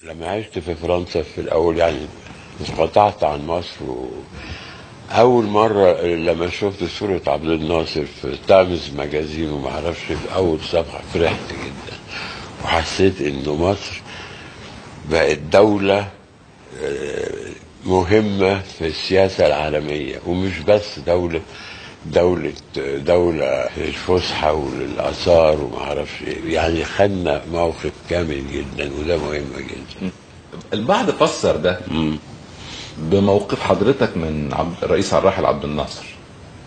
لما عشت في فرنسا في الأول يعني انقطعت عن مصر أول مرة لما شفت صورة عبد الناصر في تايمز ماجازين وما اعرفش في أول صفحة فرحت جدا وحسيت إنه مصر بقت دولة مهمة في السياسة العالمية، ومش بس دولة الفسحة والآثار وما اعرفش إيه. يعني خدنا موقف كامل جدا وده مهم جدا. البعض فسر ده بموقف حضرتك من الرئيس الراحل عبد الناصر،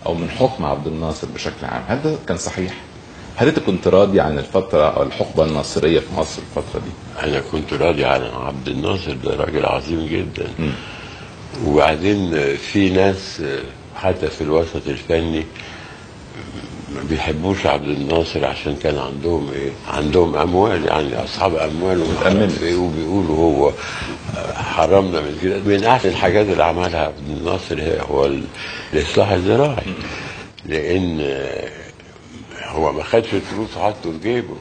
او من حكم عبد الناصر بشكل عام. هل ده كان صحيح؟ هل انت كنت راضي عن الفتره او الحقبه الناصريه في مصر الفتره دي؟ أنا كنت راضي عن عبد الناصر، ده راجل عظيم جدا. وبعدين في ناس حتى في الوسط الفني ما بيحبوش عبد الناصر عشان كان عندهم ايه، عندهم اموال، يعني اصحاب اموال ومعرفش ايه، وبيقولوا هو حرمنا من كده. من احسن الحاجات اللي عملها عبد الناصر هو الاصلاح الزراعي، لان هو ما خدش الفلوس وحطه في جيبه،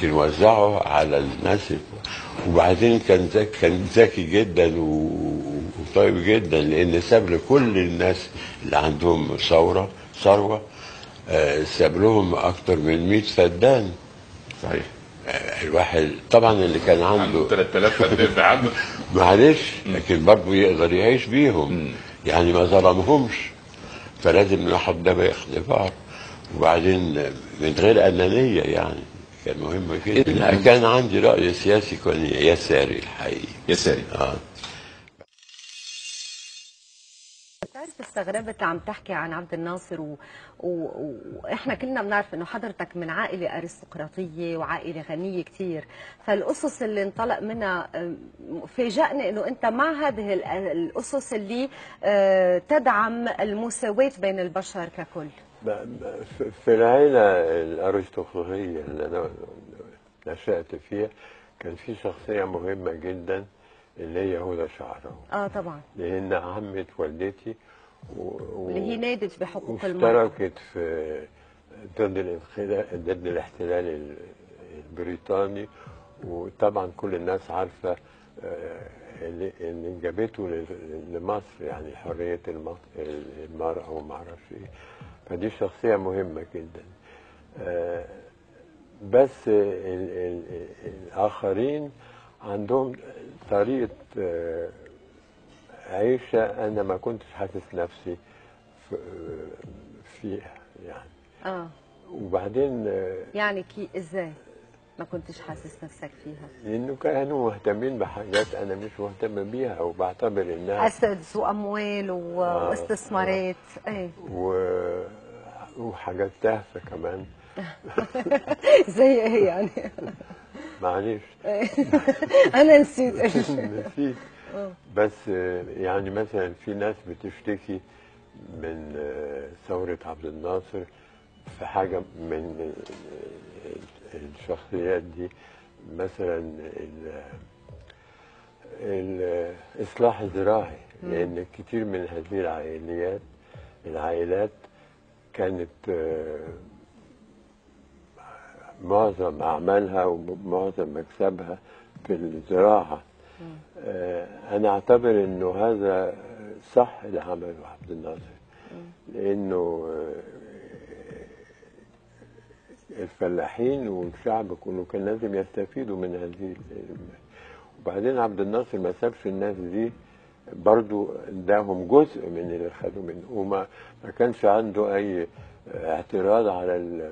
كان وزعه على الناس. وبعدين كان ذكي جدا وطيب جدا، لان ساب لكل الناس اللي عندهم ثروه ساب لهم اكتر من 100 فدان. صحيح. الواحد طبعا اللي كان عنده 3000 فدان ده عنده معلش، لكن برضه يقدر يعيش بيهم، يعني ما ظلمهمش. فلازم ناخد ده باختبار. وبعدين من غير أنانية، يعني كان مهم جدا. كان عندي رأي سياسي كان يساري الحقيقي. يساري. بتعرف استغربت عم تحكي عن عبد الناصر واحنا كلنا بنعرف انه حضرتك من عائله ارستقراطيه وعائله غنيه كثير، فالاسس اللي انطلق منها فاجأني انه انت مع هذه الاسس اللي تدعم المساواة بين البشر ككل. في العيلة الأرستقراطية اللي أنا نشأت فيها كان في شخصية مهمة جدا اللي هي هدى شعراوي. طبعا. لأن عمة والدتي اللي هي نادت بحقوق المرأة، واشتركت في ضد الاحتلال البريطاني. وطبعا كل الناس عارفة اللي جابته لمصر، يعني حرية المرأة وما اعرفش ايه. فدي شخصية مهمة جدا. بس الآخرين عندهم طريقة عيشة أنا ما كنتش حاسس نفسي فيها يعني. وبعدين يعني ازاي ما كنتش حاسس نفسك فيها؟ لأنه كانوا مهتمين بحاجات أنا مش مهتم بيها، وبعتبر إنها أسدس وأموال واستثمارات. ايه وحاجات تافهة كمان. زي ايه يعني؟ معلش. أنا نسيت. نسيت. بس يعني مثلا في ناس بتشتكي من ثورة عبد الناصر في حاجة من الشخصيات دي، مثلا الإصلاح الزراعي، لأن كتير من هذه العائلات كانت معظم أعمالها ومعظم مكسبها في الزراعة. أنا أعتبر إنه هذا صح اللي عمله عبد الناصر، لأنه الفلاحين والشعب كله كان لازم يستفيدوا من هذه. وبعدين عبد الناصر ما سابش الناس دي، برضو اداهم جزء من اللي خدوا منه، وما كانش عنده أي اعتراض على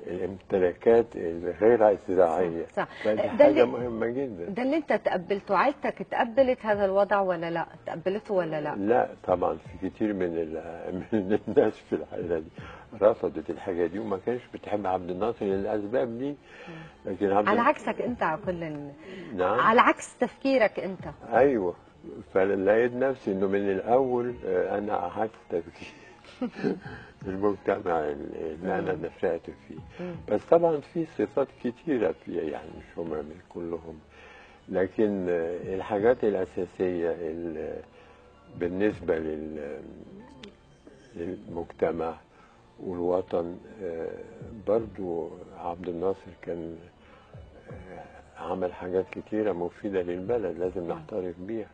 الامتلاكات الغير زراعية. صح. فدي حاجة مهمة جدا. ده اللي انت تقبلته. عائلتك تقبلت هذا الوضع ولا لا؟ تقبلته ولا لا؟ لا طبعا، في كتير من الناس في الحالة دي رفضت الحاجة دي وما كانش بتحب عبد الناصر للأسباب دي. لكن على عكسك انت على كل نعم، على عكس تفكيرك انت. ايوه. فلقيت نفسي انه من الاول انا عكس تفكير المجتمع اللي انا نشأت فيه. بس طبعا في صفات كتيرة فيها، يعني مش هم من كلهم، لكن الحاجات الأساسية بالنسبة للمجتمع والوطن، برضو عبد الناصر كان عمل حاجات كتيرة مفيدة للبلد لازم نعترف بيها.